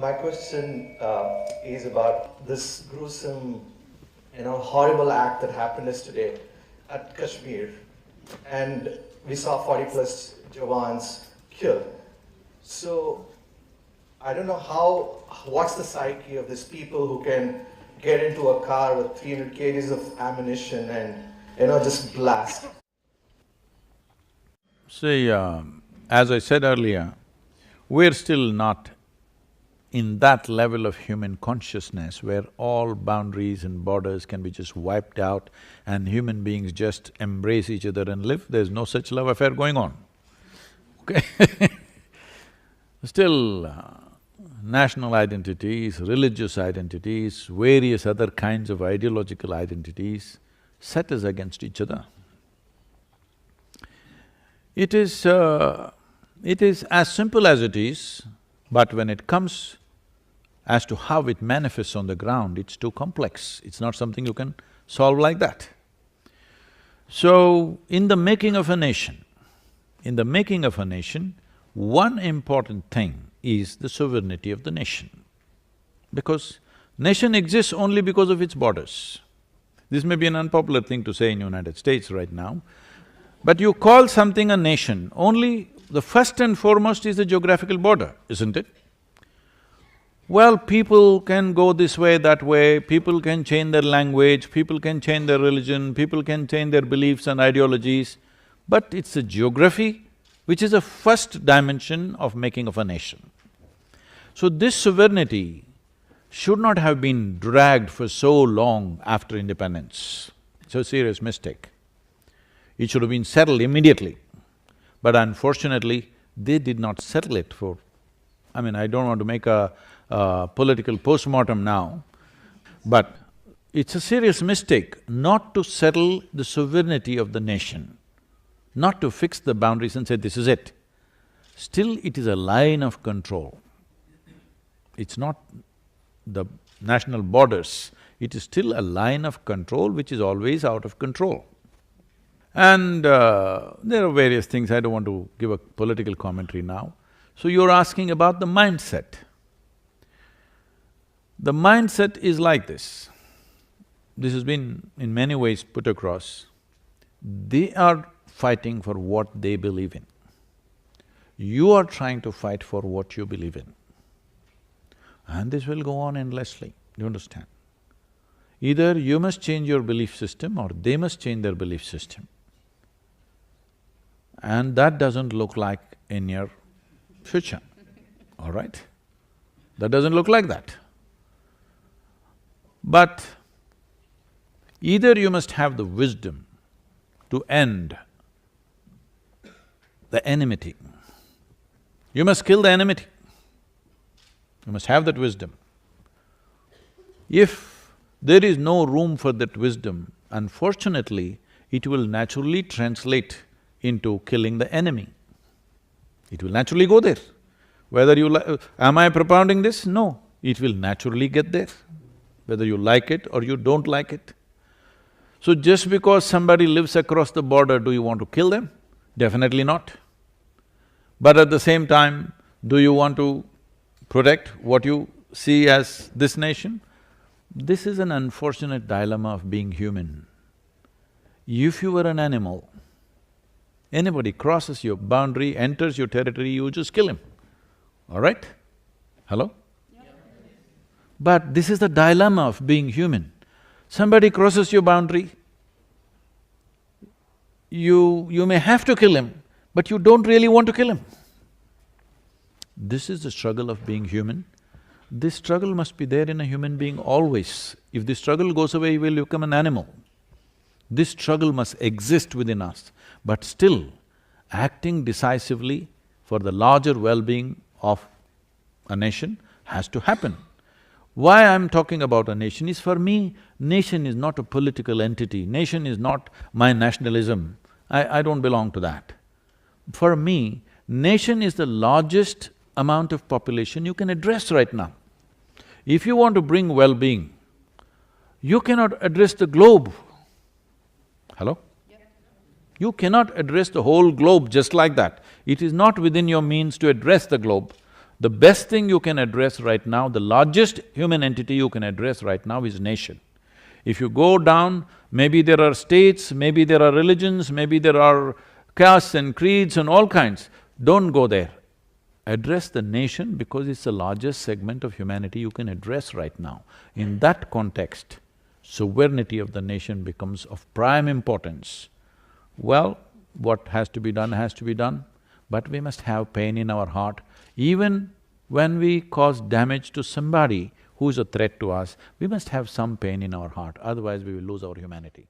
My question is about this gruesome, horrible act that happened yesterday at Kashmir, and we saw 40 plus Jawans killed. So I don't know what's the psyche of these people who can get into a car with 300 kgs of ammunition and, just blast. See, as I said earlier, we're still not in that level of human consciousness where all boundaries and borders can be just wiped out and human beings just embrace each other and live. There's no such love affair going on, okay? Still, national identities, religious identities, various other kinds of ideological identities set us against each other. It is as simple as it is, but when it comes as to how it manifests on the ground, it's too complex. It's not something you can solve like that. So, in the making of a nation, one important thing is the sovereignty of the nation. Because nation exists only because of its borders. This may be an unpopular thing to say in United States right now, but you call something a nation, only the first and foremost is the geographical border, isn't it? Well, people can go this way, that way, people can change their language, people can change their religion, people can change their beliefs and ideologies, but it's the geography which is the first dimension of making of a nation. So this sovereignty should not have been dragged for so long after independence. It's a serious mistake. It should have been settled immediately. But unfortunately, they did not settle it for… I mean, I don't want to make a political postmortem now, but it's a serious mistake not to settle the sovereignty of the nation, not to fix the boundaries and say, this is it. Still, it is a line of control. It's not the national borders, it is still a line of control which is always out of control. And there are various things, I don't want to give a political commentary now. So you're asking about the mindset. The mindset is like this. This has been in many ways put across. They are fighting for what they believe in. You are trying to fight for what you believe in. And this will go on endlessly, you understand? Either you must change your belief system or they must change their belief system. And that doesn't look like in your future, all right? That doesn't look like that. But either you must have the wisdom to end the enmity. You must kill the enmity. You must have that wisdom. If there is no room for that wisdom, unfortunately, it will naturally translate into killing the enemy. It will naturally go there. Whether you am I propounding this? No, it will naturally get there, whether you like it or you don't like it. So just because somebody lives across the border, do you want to kill them? Definitely not. But at the same time, do you want to protect what you see as this nation? This is an unfortunate dilemma of being human. If you were an animal, anybody crosses your boundary, enters your territory, you just kill him, all right? Hello? But this is the dilemma of being human. Somebody crosses your boundary, you may have to kill him, but you don't really want to kill him. This is the struggle of being human. This struggle must be there in a human being always. If this struggle goes away, you will become an animal. This struggle must exist within us, but still, acting decisively for the larger well-being of a nation has to happen. Why I'm talking about a nation is, for me, nation is not a political entity, nation is not my nationalism, I don't belong to that. For me, nation is the largest amount of population you can address right now. If you want to bring well-being, you cannot address the globe. Hello? You cannot address the whole globe just like that. It is not within your means to address the globe. The best thing you can address right now, the largest human entity you can address right now is nation. If you go down, maybe there are states, maybe there are religions, maybe there are castes and creeds and all kinds. Don't go there. Address the nation because it's the largest segment of humanity you can address right now. In that context, sovereignty of the nation becomes of prime importance. Well, what has to be done, but we must have pain in our heart. Even when we cause damage to somebody who is a threat to us, we must have some pain in our heart, otherwise we will lose our humanity.